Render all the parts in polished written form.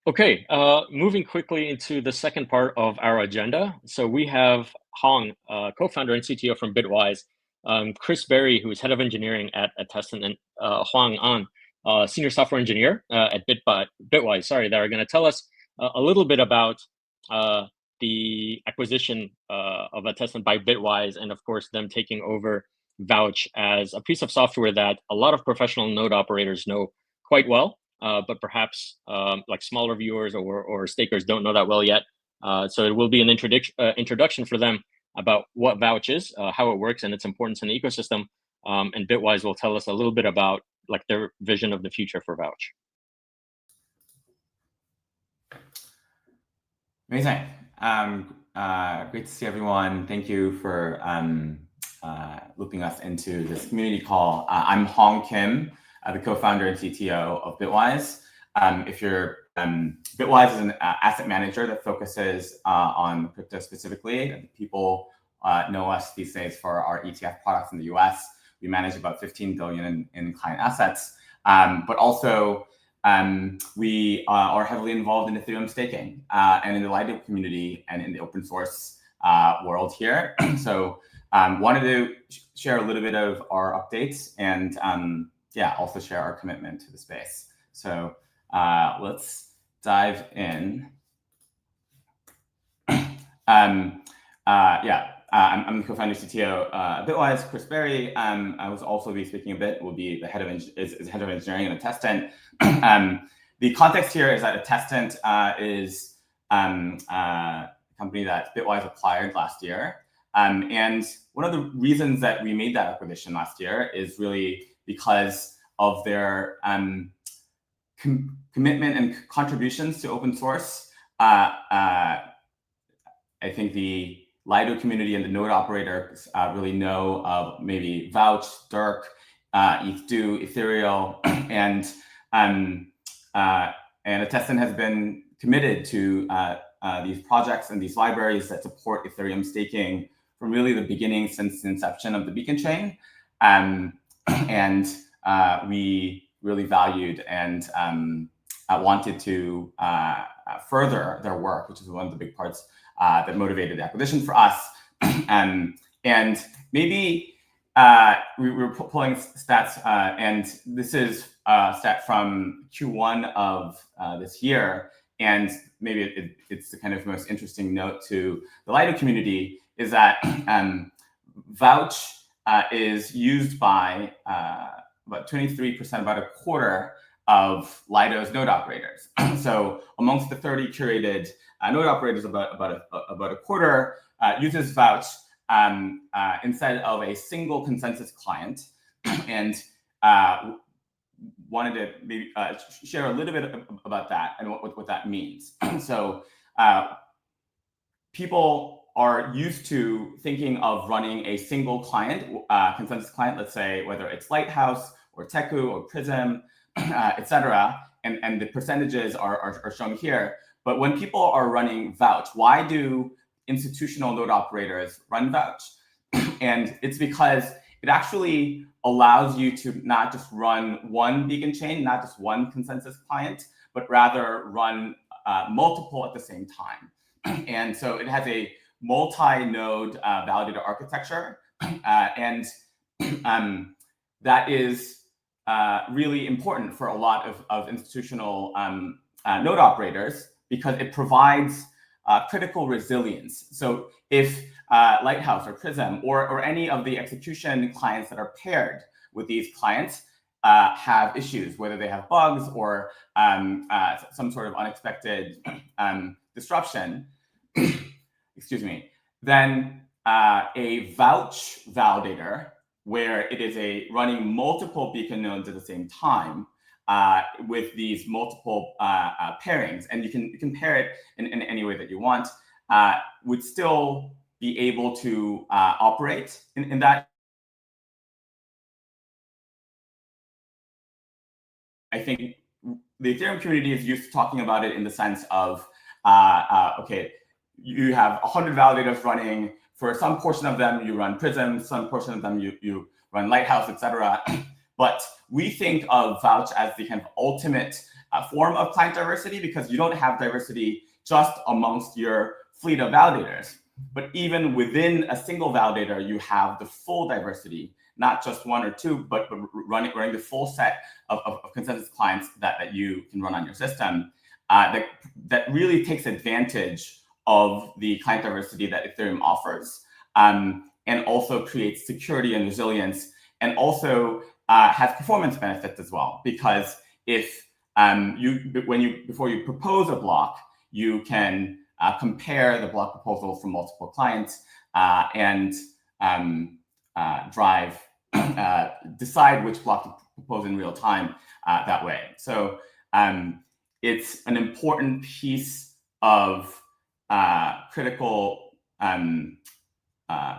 Okay, moving quickly into the second part of our agenda. So we have Hong, co-founder and CTO from Bitwise, Chris Berry, who is head of engineering at Attestant, and Huang An, senior software engineer at Bitwise. Sorry, that are going to tell us a little bit about the acquisition of Attestant by Bitwise, and of course them taking over Vouch as a piece of software that a lot of professional node operators know quite well. But perhaps like smaller viewers or stakers don't know that well yet. So it will be an introduction for them about what Vouch is, how it works, and its importance in the ecosystem. And Bitwise will tell us a little bit about like their vision of the future for Vouch. Amazing. Great to see everyone. Thank you for looping us into this community call. I'm Hong Kim, the co-founder and CTO of Bitwise. Bitwise is an asset manager that focuses on crypto specifically. People know us these days for our ETF products in the US. We manage about 15 billion in client assets, but also we are heavily involved in Ethereum staking and in the Lido community and in the open source world here. So wanted to share a little bit of our updates and also share our commitment to the space. So let's dive in. I'm the co-founder CTO Bitwise. Chris Berry, I will also be speaking a bit. Will be the head of engineering and Attestant. The context here is that Attestant is a company that Bitwise acquired last year. And one of the reasons that we made that acquisition last year is really because of their commitment and contributions to open source. I think the Lido community and the node operators really know of maybe Vouch, Dirk, Ethdo, Ethereal, and Attestant has been committed to these projects and these libraries that support Ethereum staking from really the beginning, since the inception of the Beacon chain. We really valued and wanted to further their work, which is one of the big parts that motivated the acquisition for us. And maybe we were pulling stats, and this is a stat from Q1 of this year. And maybe it's the kind of most interesting note to the Lido community is that Vouch is used by about 23%, about a quarter of Lido's node operators. So amongst the 30 curated node operators, about a quarter uses Vouch instead of a single consensus client. And wanted to maybe share a little bit about that and what that means. So people are used to thinking of running a single client, consensus client, let's say, whether it's Lighthouse or Teku or Prism, etc. And the percentages are shown here. But when people are running Vouch, why do institutional node operators run Vouch? And it's because it actually allows you to not just run one Beacon chain, not just one consensus client, but rather run multiple at the same time. And so it has a multi-node validator architecture. And that is really important for a lot of institutional node operators because it provides critical resilience. So if Lighthouse or Prism or any of the execution clients that are paired with these clients have issues, whether they have bugs or some sort of unexpected disruption, excuse me, then a Vouch validator, where it is running multiple Beacon nodes at the same time with these multiple pairings, and you can pair it in any way that you want, would still be able to operate in that. I think the Ethereum community is used to talking about it in the sense of, okay, you have 100 validators running. For some portion of them, you run Prism. Some portion of them, you run Lighthouse, etc. But we think of Vouch as the kind of ultimate form of client diversity, because you don't have diversity just amongst your fleet of validators, but even within a single validator, you have the full diversity, not just one or two, but running the full set of consensus clients that you can run on your system. That really takes advantage of the client diversity that Ethereum offers, and also creates security and resilience, and also has performance benefits as well. Because if before you propose a block, you can compare the block proposals from multiple clients and decide which block to propose in real time that way. So it's an important piece of critical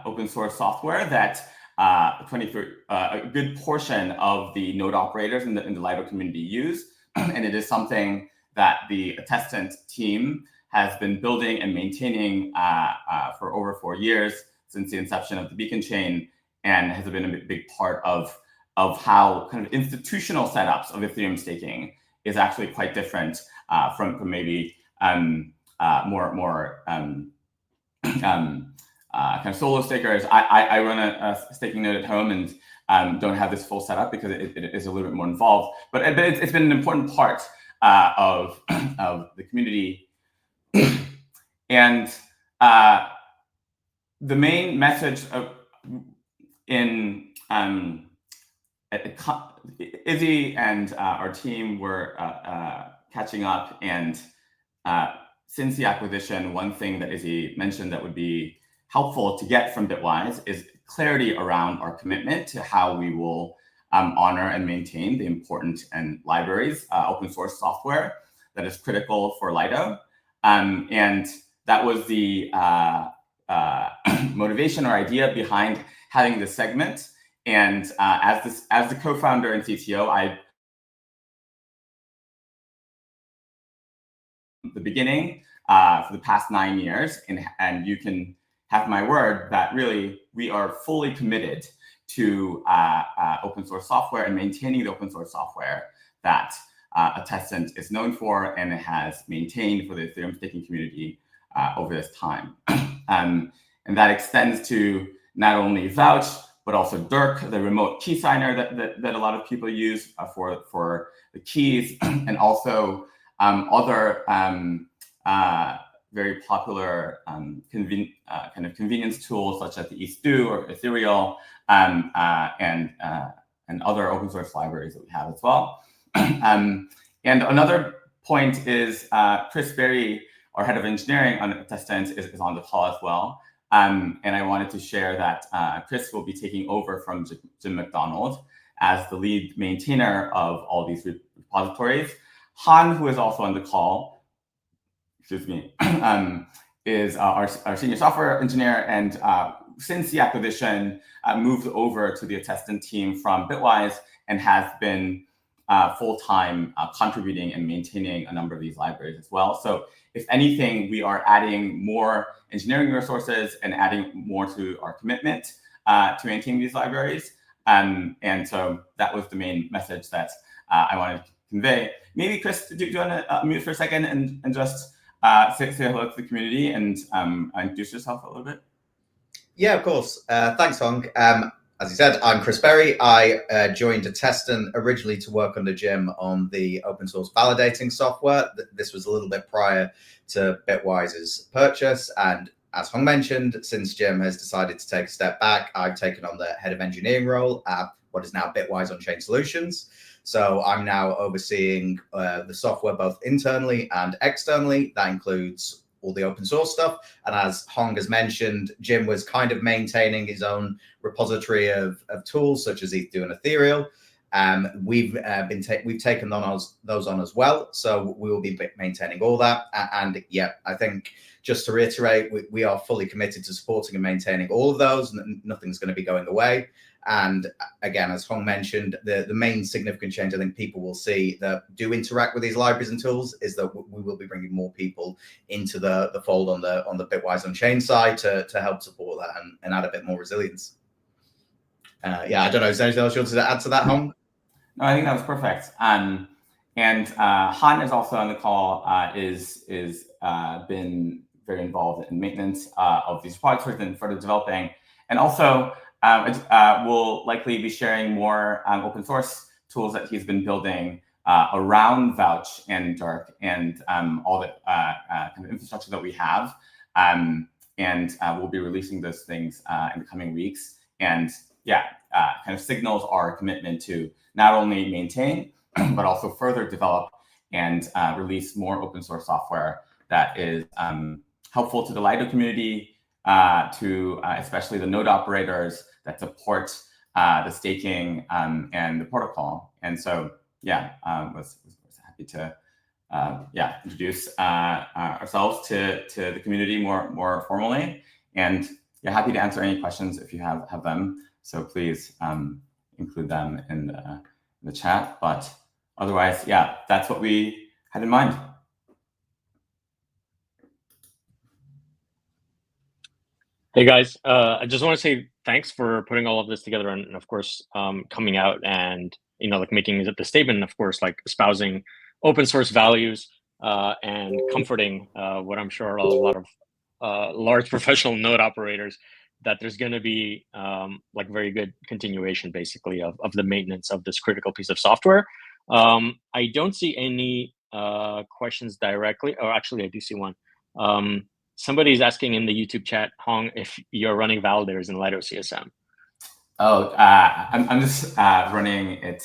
open source software that a good portion of the node operators in the Lido community use, and it is something that the Attestant team has been building and maintaining for over 4 years, since the inception of the Beacon chain, and has been a big part of how kind of institutional setups of Ethereum staking is actually quite different from maybe more kind of solo stakers. I run a staking node at home and don't have this full setup because it is a little bit more involved. But it's been an important part of the community. And the main message Izzy and our team were catching up, and since the acquisition, one thing that Izzy mentioned that would be helpful to get from Bitwise is clarity around our commitment to how we will honor and maintain the important and libraries, open source software that is critical for Lido. And that was the motivation or idea behind having this segment. And as the co-founder and CTO, the beginning for the past 9 years, and you can have my word that really we are fully committed to open source software and maintaining the open source software that Attestant is known for and has maintained for the Ethereum staking community over this time. And that extends to not only Vouch, but also Dirk, the remote key signer that a lot of people use for the keys, and also other very popular kind of convenience tools such as the Ethdo or Ethereal, and other open source libraries that we have as well. And another point is Chris Berry, our head of engineering on Attestant, is on the call as well. And I wanted to share that Chris will be taking over from Jim McDonald as the lead maintainer of all these repositories. Han, who is also on the call, excuse me, is our senior software engineer, and since the acquisition, moved over to the Attestant team from Bitwise and has been full-time contributing and maintaining a number of these libraries as well. So if anything, we are adding more engineering resources and adding more to our commitment to maintain these libraries. And so that was the main message that I wanted to convey. Maybe Chris, do you want to mute for a second and just say hello to the community and introduce yourself a little bit? Yeah, of course. Thanks, Hong. As you said, I'm Chris Berry. I joined Attestant originally to work under Jim on the open source validating software. This was a little bit prior to Bitwise's purchase. And as Hong mentioned, since Jim has decided to take a step back, I've taken on the head of engineering role at what is now Bitwise On-Chain Solutions. So I'm now overseeing the software both internally and externally. That includes all the open source stuff. And as Hong has mentioned, Jim was kind of maintaining his own repository of tools such as Ethdo and Ethereal. We've taken those on as well. So we will be maintaining all that. And yeah, I think just to reiterate, we are fully committed to supporting and maintaining all of those. Nothing's going to be going away. And again, as Hong mentioned, the main significant change I think people will see that do interact with these libraries and tools is that we will be bringing more people into the fold on the Bitwise On-Chain side to help support that and add a bit more resilience. Yeah, I don't know, is there anything else you want to add to that, Hong? No, I think that was perfect. And And Han is also on the call, is been very involved in maintenance of these repositories and further developing. And also will likely be sharing more open source tools that he's been building around Vouch and Dirk and all the kind of infrastructure that we have. And we'll be releasing those things in the coming weeks. And yeah, kind of signals our commitment to not only maintain, but also further develop and release more open source software that is helpful to the Lido community, to especially the node operators that support the staking and the protocol. And so, yeah, was happy to introduce ourselves to the community more formally, and yeah, happy to answer any questions if you have them. So please include them in the chat. But otherwise, yeah, that's what we had in mind. Hey guys, I just want to say thanks for putting all of this together, and of course, coming out and like making the statement, and of course, like espousing open source values and comforting what I'm sure a lot of large professional node operators, that there's going to be like very good continuation, basically, of the maintenance of this critical piece of software. I don't see any questions directly, or actually, I do see one. Somebody's asking in the YouTube chat, Hong, if you're running validators in Lido CSM. Oh, I'm just running it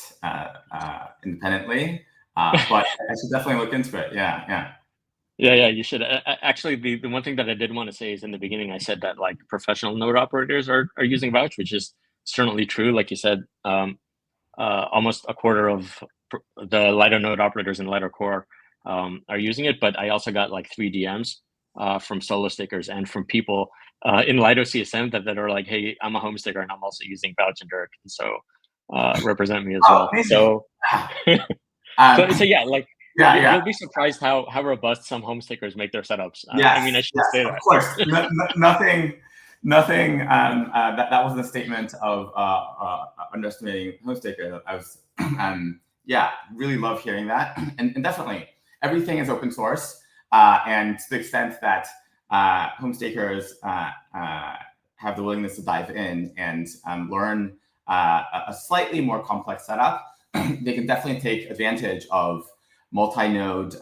independently, but I should definitely look into it. Yeah, you should. Actually, the one thing that I did want to say is in the beginning, I said that like professional node operators are using Vouch, which is certainly true. Like you said, almost a quarter of the Lido node operators in Lido Core are using it. But I also got like 3 DMs from solo stakers and from people in Lido CSM that are like, hey, I'm a home staker and I'm also using Vouch and Dirk, and so represent me as well. Amazing. So, so yeah, like you'll be surprised how robust some home stakers make their setups. Yes, I mean, I should say that. Of course, nothing. That wasn't a statement of underestimating home staker. I was, yeah, really love hearing that, and definitely everything is open source. And to the extent that home stakers have the willingness to dive in and learn a slightly more complex setup, they can definitely take advantage of multi-node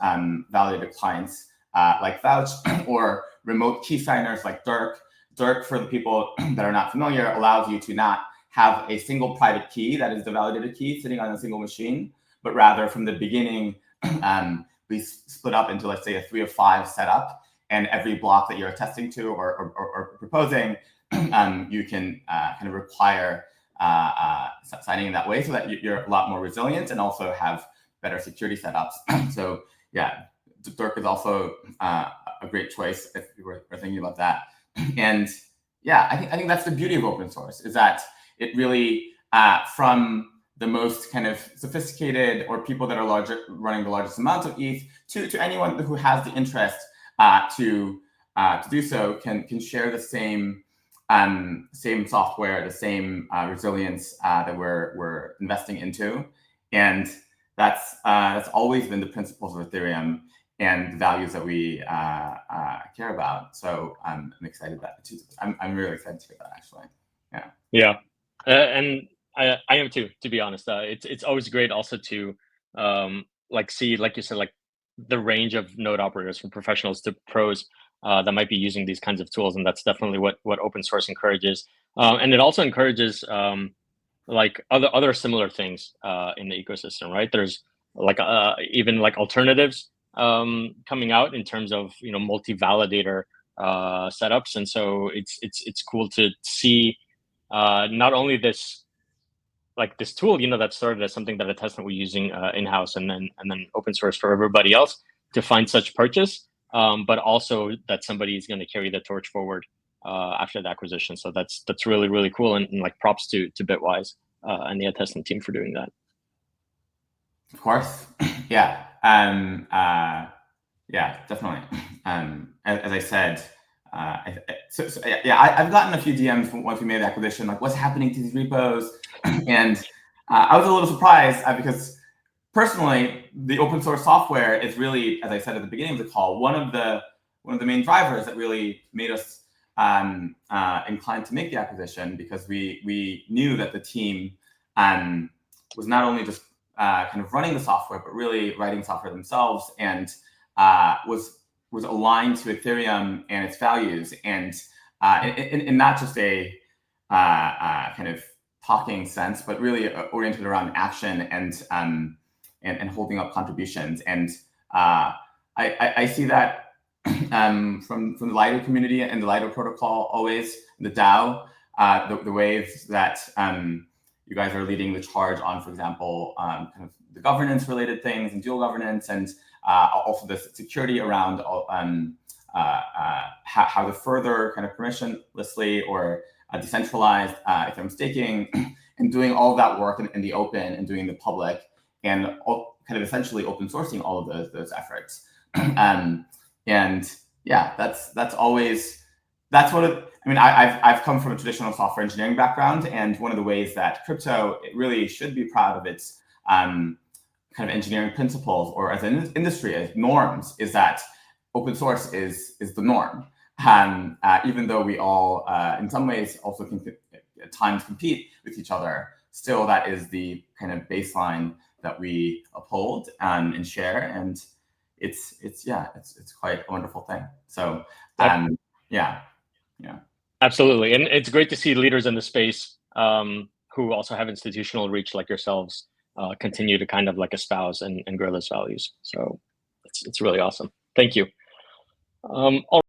validated clients like Vouch or remote key signers like Dirk. Dirk, for the people that are not familiar, allows you to not have a single private key that is the validated key sitting on a single machine, but rather from the beginning, we split up into, let's say, a 3 of 5 setup, and every block that you're attesting to or proposing, you can kind of require signing in that way, so that you're a lot more resilient and also have better security setups. So yeah, Dirk is also a great choice if you were thinking about that. And yeah, I think that's the beauty of open source, is that it really, from the most kind of sophisticated or people that are running the largest amount of ETH to anyone who has the interest to do so, can share the same software, the same resilience that we're investing into. And that's always been the principles of Ethereum and the values that we care about. So I'm excited that I'm really excited to hear that, actually. Yeah, and I am too, to be honest. It's always great also to like see, like you said, like the range of node operators, from professionals to pros that might be using these kinds of tools, and that's definitely what open source encourages. And it also encourages like other similar things in the ecosystem, right? There's like even like alternatives coming out in terms of multi-validator setups, and so it's cool to see not only this tool that started as something that Attestant were using in-house, and then open source for everybody else to find such purchase, but also that somebody is going to carry the torch forward after the acquisition. So that's really, really cool, and like props to Bitwise and the Attestant team for doing that. Of course, yeah, yeah, definitely. As I said, I've gotten a few DMs once we made the acquisition, like, what's happening to these repos? And I was a little surprised because personally, the open source software is really, as I said at the beginning of the call, one of the main drivers that really made us inclined to make the acquisition, because we knew that the team was not only just kind of running the software, but really writing software themselves, and was aligned to Ethereum and its values, and in not just a kind of talking sense, but really oriented around action and holding up contributions. And I see that from the Lido community and the Lido protocol, always the DAO, the ways that you guys are leading the charge on, for example, kind of the governance related things and dual governance, and also the security around how to further kind of permissionlessly or decentralized Ethereum staking, and doing all of that work in the open and doing the public, and kind of essentially open sourcing all of those efforts. And yeah, that's what I've come from a traditional software engineering background, and one of the ways that crypto really should be proud of its kind of engineering principles, or as an industry, as norms, is that open source is the norm. Even though we all, in some ways, also can at times compete with each other, still that is the kind of baseline that we uphold and share, and it's quite a wonderful thing. So yeah. Absolutely, and it's great to see leaders in the space who also have institutional reach like yourselves continue to kind of like espouse and grow those values. So it's really awesome. Thank you. All